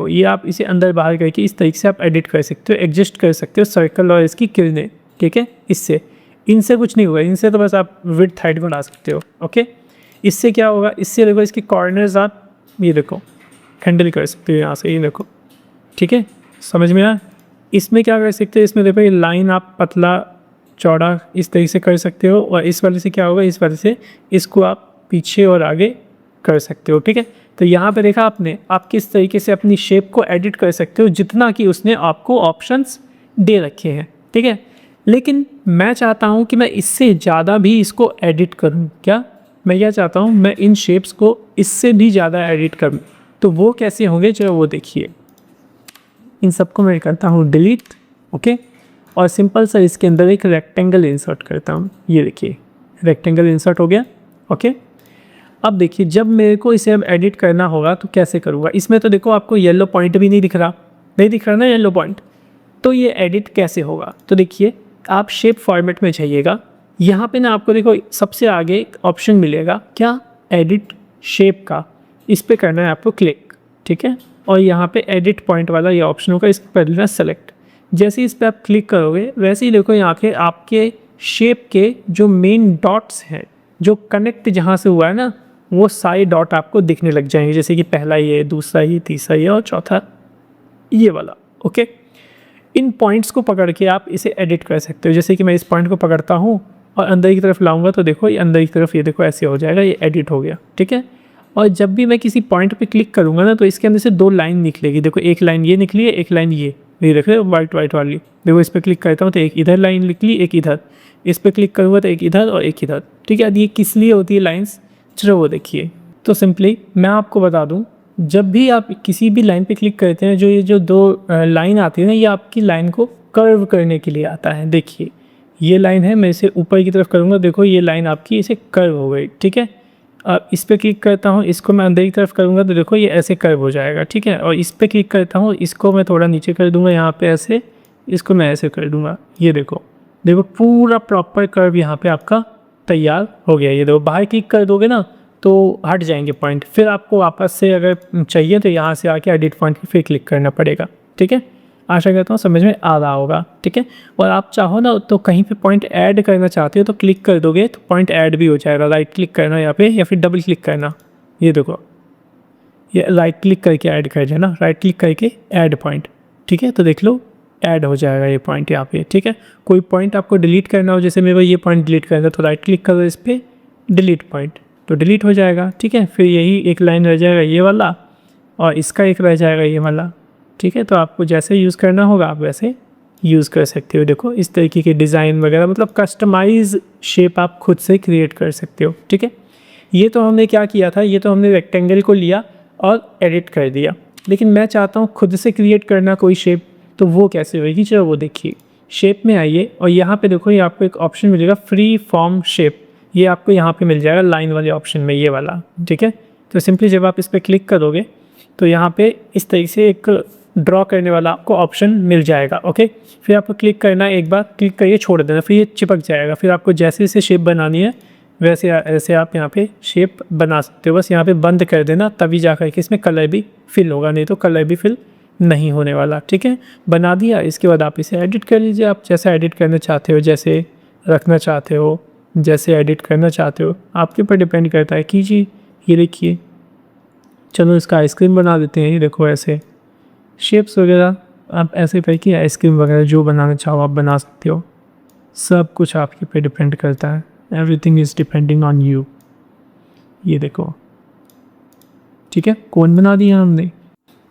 ये आप इसे अंदर बाहर करके इस तरीके से आप एडिट कर सकते हो, एडजस्ट कर सकते हो सर्कल और इसकी किरणें, ठीक है। इससे इनसे कुछ नहीं होगा, इनसे तो बस आप विड्थ हाइट बढ़ा सकते हो, ओके। इससे क्या होगा, इससे देखो इसके कॉर्नर्स आप ये देखो हैंडल कर सकते हो यहाँ से, ये देखो, ठीक है, समझ में आया। इसमें क्या कर सकते हो, इसमें देखो ये लाइन आप पतला चौड़ा इस तरीके से कर सकते हो, और इस वाले से क्या होगा, इस वाले से इसको आप पीछे और आगे कर सकते हो, ठीक है। तो यहाँ पे देखा आपने, आप किस तरीके से अपनी शेप को एडिट कर सकते हो जितना कि उसने आपको ऑप्शंस दे रखे हैं, ठीक है। लेकिन मैं चाहता हूँ कि मैं इससे ज़्यादा भी इसको एडिट करूँ। क्या मैं क्या चाहता हूँ, मैं इन शेप्स को इससे भी ज़्यादा एडिट करूँ। तो वो कैसे होंगे, चलो वो देखिए। इन सबको मैं करता हूँ डिलीट, ओके, और सिंपल सा इसके अंदर एक रेक्टेंगल इंसर्ट करता हूँ। ये देखिए रेक्टेंगल इंसर्ट हो गया, ओके। अब देखिए जब मेरे को इसे अब एडिट करना होगा तो कैसे करूँगा। इसमें तो देखो आपको येलो पॉइंट भी नहीं दिख रहा ना येलो पॉइंट, तो ये एडिट कैसे होगा। तो देखिए आप शेप फॉर्मेट में जाइएगा, यहाँ पे ना आपको देखो सबसे आगे एक ऑप्शन मिलेगा, क्या, एडिट शेप का। इस पर करना है आपको क्लिक, ठीक है, और यहाँ पे एडिट पॉइंट वाला ये ऑप्शन होगा, इस पर लेना सेलेक्ट। जैसे इस पर आप क्लिक करोगे वैसे ही देखो यहाँ के आपके शेप के जो मेन डॉट्स हैं, जो कनेक्ट जहाँ से हुआ है ना, वो सारे डॉट आपको दिखने लग जाएंगे। जैसे कि पहला ये, दूसरा ये, तीसरा ये और चौथा ये वाला, ओके। इन पॉइंट्स को पकड़ के आप इसे एडिट कर सकते हो। जैसे कि मैं इस पॉइंट को पकड़ता हूँ और अंदर की तरफ लाऊंगा तो देखो ये अंदर की तरफ, ये देखो ऐसे हो जाएगा, ये एडिट हो गया, ठीक है। और जब भी मैं किसी पॉइंट पे क्लिक करूँगा ना तो इसके अंदर से 2 लाइन निकलेगी। देखो एक लाइन ये निकली है, एक लाइन ये देख रहे हो वाइट वाली। देखो इस पर क्लिक करता हूँ तो एक इधर लाइन निकली, एक इधर। इस पर क्लिक करूँगा तो एक इधर और एक इधर, ठीक है। अब ये किस लिए होती है लाइन्स, चलो वो देखिए। तो सिंपली मैं आपको बता दूँ, जब भी आप किसी भी लाइन पे क्लिक करते हैं, जो ये जो 2 लाइन आती है ना, ये आपकी लाइन को कर्व करने के लिए आता है। देखिए ये लाइन है, मैं इसे ऊपर की तरफ करूँगा, देखो ये लाइन आपकी इसे कर्व हो गई, ठीक है। अब इस पर क्लिक करता हूँ, इसको मैं अंदर की तरफ करूँगा तो देखो ये ऐसे कर्व हो जाएगा, ठीक है। और इस पर क्लिक करता हूँ, इसको मैं थोड़ा नीचे कर दूँगा यहाँ पे ऐसे, इसको मैं ऐसे कर दूँगा, ये देखो पूरा प्रॉपर कर्व यहाँ पे आपका तैयार हो गया। ये देखो बाहर क्लिक कर दोगे ना तो हट जाएंगे पॉइंट, फिर आपको वापस से अगर चाहिए तो यहाँ से आके एडिट पॉइंट पे फिर क्लिक करना पड़ेगा, ठीक है। आशा करता हूँ समझ में आ रहा होगा, ठीक है। और आप चाहो ना तो कहीं पे पॉइंट ऐड करना चाहते हो तो क्लिक कर दोगे तो पॉइंट ऐड भी हो जाएगा। राइट क्लिक करना यहाँ पे या फिर डबल क्लिक करना, ये देखो ये राइट क्लिक करके ऐड कर देना, राइट क्लिक करके ऐड पॉइंट, ठीक है। तो देख लो ऐड हो जाएगा ये पॉइंट यहाँ पे, ठीक है। कोई पॉइंट आपको डिलीट करना हो, जैसे मेरे को ये पॉइंट डिलीट करना है तो राइट क्लिक करो इस पर, डिलीट पॉइंट, तो डिलीट हो जाएगा, ठीक है। फिर यही एक लाइन रह जाएगा ये वाला, और इसका एक रह जाएगा ये वाला, ठीक है। तो आपको जैसे यूज़ करना होगा आप वैसे यूज़ कर सकते हो। देखो इस तरीके के डिज़ाइन वगैरह, मतलब कस्टमाइज शेप आप खुद से क्रिएट कर सकते हो, ठीक है। ये तो हमने क्या किया था, ये तो हमने रेक्टेंगल को लिया और एडिट कर दिया। लेकिन मैं चाहता हूँ खुद से क्रिएट करना कोई शेप, तो वो कैसे होगी, चलो वो देखिए। शेप में आइए और यहाँ पे देखो ये आपको एक ऑप्शन मिलेगा फ्री फॉर्म शेप, ये आपको यहाँ पे मिल जाएगा लाइन वाले ऑप्शन में, ये वाला, ठीक है। तो सिंपली जब आप इस पर क्लिक करोगे तो यहाँ पे इस तरीके से एक ड्रॉ करने वाला आपको ऑप्शन मिल जाएगा, ओके। फिर आपको क्लिक करना है, एक बार क्लिक करिए छोड़ देना, फिर ये चिपक जाएगा। फिर आपको जैसे जैसे शेप बनानी है वैसे ऐसे आप यहाँ पे शेप बना सकते हो। बस यहाँ पे बंद कर देना, तभी जा कर के इसमें कलर भी फिल होगा, नहीं तो कलर भी फिल नहीं होने वाला, ठीक है। बना दिया, इसके बाद आप इसे एडिट कर लीजिए। आप जैसा एडिट करना चाहते हो, जैसे रखना चाहते हो, जैसे एडिट करना चाहते हो, आपके ऊपर डिपेंड करता है, कीजिए। ये देखिए, चलो इसका आइसक्रीम बना देते हैं, ये देखो ऐसे शेप्स वगैरह आप ऐसे करके आइसक्रीम वगैरह जो बनाना चाहो आप बना सकते हो। सब कुछ आपके पे डिपेंड करता है, everything is depending on you. ये देखो, ठीक है, कोन बना दिया हमने।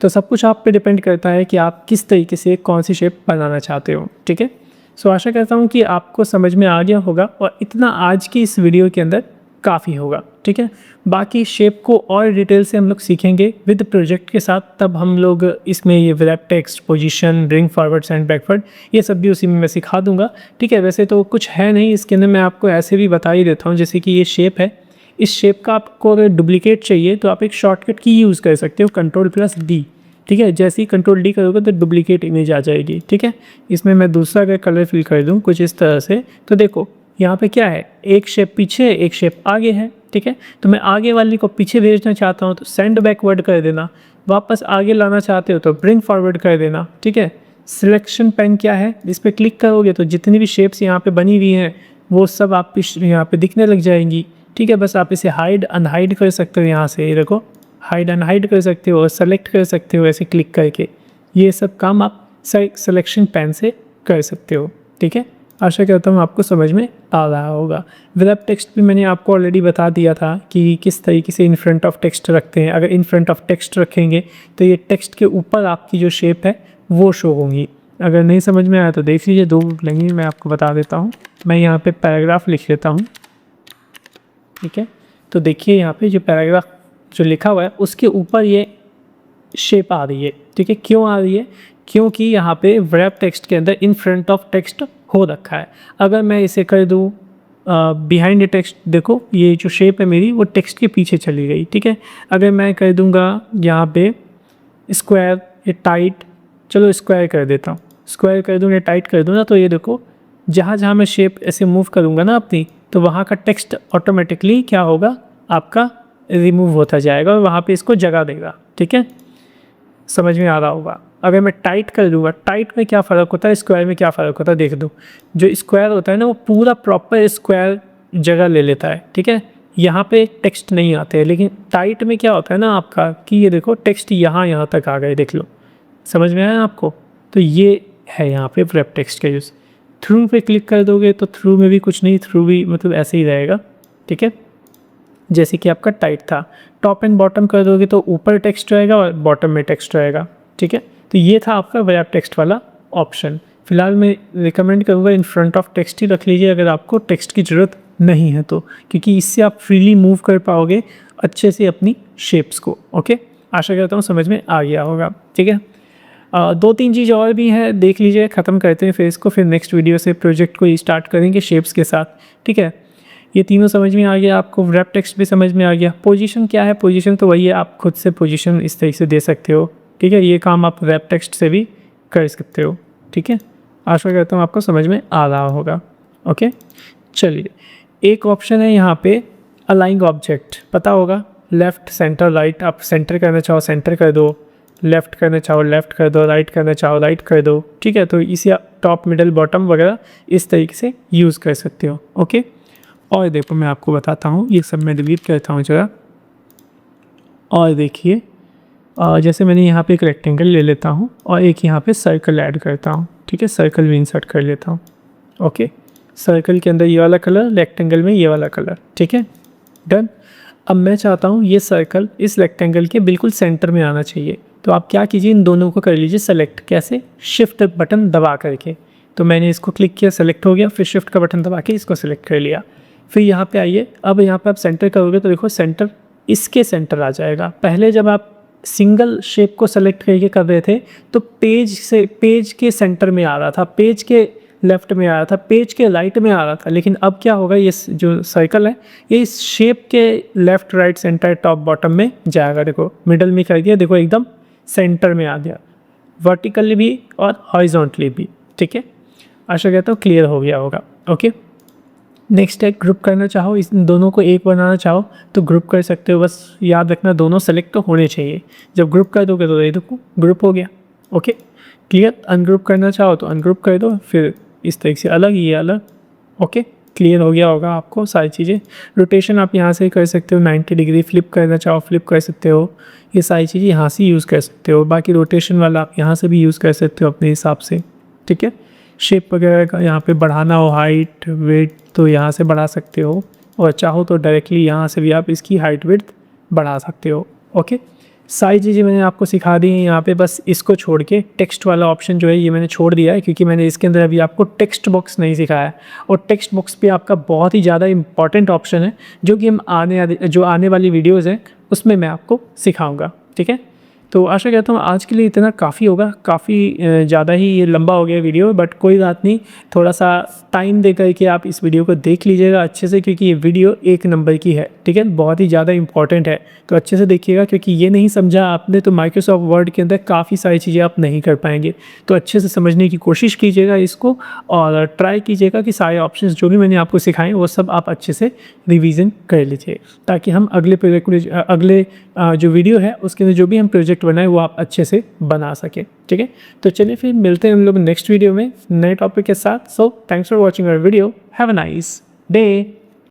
तो सब कुछ आप पे डिपेंड करता है कि आप किस तरीके से कौन सी शेप बनाना चाहते हो, ठीक है। सो आशा करता हूँ कि आपको समझ में आ गया होगा और इतना आज की इस वीडियो के अंदर काफ़ी होगा, ठीक है। बाकी शेप को और डिटेल से हम लोग सीखेंगे विद प्रोजेक्ट के साथ, तब हम लोग इसमें ये wrap text, position, bring forward and backward, ये सब भी उसी में मैं सिखा दूंगा, ठीक है। वैसे तो कुछ है नहीं इसके अंदर, मैं आपको ऐसे भी बता ही देता हूँ। जैसे कि ये शेप है, इस शेप का आपको अगर डुप्लीकेट चाहिए तो आप एक शॉर्टकट की यूज़ कर सकते हो, Ctrl+D, ठीक है। जैसे ही Ctrl+D करोगे तो डुप्लीकेट इमेज आ जाएगी, ठीक है। इसमें मैं दूसरा अगर कलर फिल कर दूँ कुछ इस तरह से, तो देखो यहाँ पे क्या है, एक शेप पीछे एक शेप आगे है, ठीक है। तो मैं आगे वाली को पीछे भेजना चाहता हूँ तो सेंड बैकवर्ड कर देना, वापस आगे लाना चाहते हो तो ब्रिंग फॉरवर्ड कर देना, ठीक है। सिलेक्शन पेन क्या है, इस पर क्लिक करोगे तो जितनी भी शेप्स यहाँ पे बनी हुई हैं वो सब आप यहाँ पे दिखने लग जाएंगी, ठीक है। बस आप इसे हाइड अनहाइड कर सकते हो, यहाँ से ये देखो हाइड अनहाइड कर सकते हो और सेलेक्ट कर सकते हो ऐसे क्लिक करके। ये सब काम आप सिलेक्शन पेन से कर सकते हो, ठीक है। आशा करता हूँ आपको समझ में आ रहा होगा। रैप टेक्स्ट भी मैंने आपको ऑलरेडी बता दिया था कि किस तरीके से इन फ्रंट ऑफ टेक्स्ट रखते हैं। अगर इन फ्रंट ऑफ टेक्स्ट रखेंगे तो ये टेक्स्ट के ऊपर आपकी जो शेप है वो शो होंगी। अगर नहीं समझ में आया तो देख लीजिए, 2 लैंग्वेज मैं आपको बता देता हूँ। मैं यहाँ पे पैराग्राफ लिख लेता हूँ, ठीक है। तो देखिए यहाँ पे जो पैराग्राफ जो लिखा हुआ है उसके ऊपर ये शेप आ रही है, ठीक है। क्यों आ रही है, क्योंकि यहाँ पे रैप टेक्स्ट के अंदर इन फ्रंट ऑफ टेक्स्ट हो रखा है। अगर मैं इसे कर दूँ बिहाइंड द टेक्स्ट, देखो ये जो शेप है मेरी वो टेक्स्ट के पीछे चली गई, ठीक है। अगर मैं कर दूँगा यहाँ पे स्क्वायर या टाइट, चलो स्क्वायर कर देता हूँ, स्क्वायर कर दूँ या टाइट कर दूँ ना, तो ये देखो जहाँ जहाँ मैं शेप ऐसे मूव करूँगा ना अपनी, तो वहाँ का टेक्स्ट ऑटोमेटिकली क्या होगा, आपका रिमूव होता जाएगा और वहाँ पे इसको जगह देगा, ठीक है। समझ में आ रहा होगा। अगर मैं टाइट कर दूँगा, टाइट में क्या फ़र्क होता है, स्क्वायर में क्या फ़र्क होता है, देख दो। जो स्क्वायर होता है ना वो पूरा प्रॉपर स्क्वायर जगह ले लेता है, ठीक है। यहाँ पे टेक्स्ट नहीं आते हैं, लेकिन टाइट में क्या होता है ना आपका कि ये देखो टेक्स्ट यहाँ तक आ गए, देख लो। समझ में आया आपको। तो ये है यहाँ पे रैप टेक्स्ट का यूज़। थ्रू पे क्लिक कर दोगे तो थ्रू में भी कुछ नहीं, थ्रू भी मतलब ऐसे ही रहेगा, ठीक है, जैसे कि आपका टाइट था। टॉप एंड बॉटम कर दोगे तो ऊपर टेक्स्ट रहेगा और बॉटम में टेक्स्ट रहेगा, ठीक है। तो ये था आपका रैप टेक्स्ट वाला ऑप्शन। फिलहाल मैं रिकमेंड करूँगा इन फ्रंट ऑफ टेक्स्ट ही रख लीजिए अगर आपको टेक्स्ट की ज़रूरत नहीं है तो, क्योंकि इससे आप फ्रीली मूव कर पाओगे अच्छे से अपनी शेप्स को, ओके। आशा करता हूँ समझ में आ गया होगा, ठीक है। 2-3 चीज़ और भी हैं, देख लीजिए, ख़त्म करते हैं फिर इसको, फिर नेक्स्ट वीडियो से प्रोजेक्ट को स्टार्ट करेंगे शेप्स के साथ, ठीक है। ये तीनों समझ में आ गया आपको, रैप टेक्स्ट भी समझ में आ गया। पोजीशन क्या है, पोजीशन तो वही है, आप खुद से पोजीशन इस तरीके से दे सकते हो, ठीक है। ये काम आप रैप टेक्स्ट से भी कर सकते हो, ठीक है। आशा करता हूँ आपको समझ में आ रहा होगा, ओके। चलिए, एक ऑप्शन है यहाँ पे अलाइंग ऑब्जेक्ट, पता होगा, लेफ़्ट सेंटर राइट। आप सेंटर करना चाहो सेंटर कर दो, लेफ़्ट करना चाहो लेफ़्ट कर दो, राइट करना चाहो राइट कर दो, ठीक है। तो इसे टॉप मिडल बॉटम वगैरह इस तरीके से यूज़ कर सकते हो, ओके। और देखो मैं आपको बताता हूँ, ये सब मैं डिलीट करता हूँ जरा। और देखिए जैसे मैंने यहाँ पे एक रेक्टेंगल ले लेता हूँ और एक यहाँ पे सर्कल ऐड करता हूँ, ठीक है। सर्कल भी इंसर्ट कर लेता हूँ, ओके। सर्कल के अंदर ये वाला कलर, रेक्टेंगल में ये वाला कलर, ठीक है, डन। अब मैं चाहता हूँ ये सर्कल इस रेक्टेंगल के बिल्कुल सेंटर में आना चाहिए, तो आप क्या कीजिए, इन दोनों को कर लीजिए सेलेक्ट। कैसे, शिफ्ट बटन दबा करके। तो मैंने इसको क्लिक किया, सेलेक्ट हो गया, फिर शिफ्ट का बटन दबा के इसको सेलेक्ट कर लिया। फिर यहाँ पे आइए, अब यहाँ पे आप सेंटर करोगे तो देखो सेंटर इसके सेंटर आ जाएगा। पहले जब आप सिंगल शेप को सेलेक्ट करके कर रहे थे तो पेज के सेंटर में आ रहा था, पेज के लेफ्ट में आ रहा था, पेज के राइट में आ रहा था। लेकिन अब क्या होगा, ये जो सर्कल है ये इस शेप के left right centre top bottom में जाएगा। देखो मिडल में कर दिया, देखो एकदम सेंटर में आ गया, वर्टिकली भी और हॉरिजॉन्टली भी, ठीक है। आशा करता हूँ क्लियर हो गया होगा, ओके। नेक्स्ट है ग्रुप करना चाहो, इस दोनों को एक बनाना चाहो तो ग्रुप कर सकते हो, बस याद रखना दोनों सेलेक्ट तो होने चाहिए। जब ग्रुप कर दोगे तो ये देखो ग्रुप हो गया, ओके क्लियर। अनग्रुप करना चाहो तो अनग्रुप कर दो, फिर इस तरीके से अलग, ये अलग, ओके क्लियर हो गया होगा आपको सारी चीज़ें। रोटेशन आप यहाँ से कर सकते हो, 90 डिग्री फ्लिप करना चाहो फ्लिप कर सकते हो, ये सारी चीज़ें यहाँ से यूज़ कर सकते हो। बाकी रोटेशन वाला आप यहाँ से भी यूज़ कर सकते हो अपने हिसाब से, ठीक है। शेप वगैरह का यहाँ पे बढ़ाना हो हाइट वेट तो यहाँ से बढ़ा सकते हो, और चाहो तो डायरेक्टली यहाँ से भी आप इसकी हाइट विड्थ बढ़ा सकते हो। ओके, सारी चीज़ें मैंने आपको सिखा दी हैं यहाँ पे। बस इसको छोड़ के टेक्स्ट वाला ऑप्शन जो है ये मैंने छोड़ दिया है, क्योंकि मैंने इसके अंदर अभी आपको टेक्स्ट बॉक्स नहीं सिखाया है, और टेक्स्ट बॉक्स पे आपका बहुत ही ज़्यादा इंपॉर्टेंट ऑप्शन है, जो कि हम आने वाली वीडियोज़ हैं उसमें मैं आपको सिखाऊँगा, ठीक है। तो आशा करता हूँ आज के लिए इतना काफ़ी होगा, काफ़ी ज़्यादा ही ये लंबा हो गया वीडियो, बट कोई बात नहीं, थोड़ा सा टाइम दे करके आप इस वीडियो को देख लीजिएगा अच्छे से, क्योंकि ये वीडियो 1 नंबर की है, ठीक है, बहुत ही ज़्यादा इंपॉर्टेंट है। तो अच्छे से देखिएगा, क्योंकि ये नहीं समझा आपने तो माइक्रोसॉफ्ट वर्ड के अंदर काफ़ी सारी चीज़ें आप नहीं कर पाएंगे। तो अच्छे से समझने की कोशिश कीजिएगा इसको, और ट्राई कीजिएगा कि सारे ऑप्शंस जो भी मैंने आपको सिखाए वो सब आप अच्छे से रिवीजन कर लीजिए, ताकि हम अगले जो वीडियो है उसके अंदर जो भी हम प्रोजेक्ट बनाए वो आप अच्छे से बना सकें, ठीक है। तो चलिए फिर मिलते हैं हम लोग नेक्स्ट वीडियो में नए टॉपिक के साथ। So thanks for watching our video, have a nice day.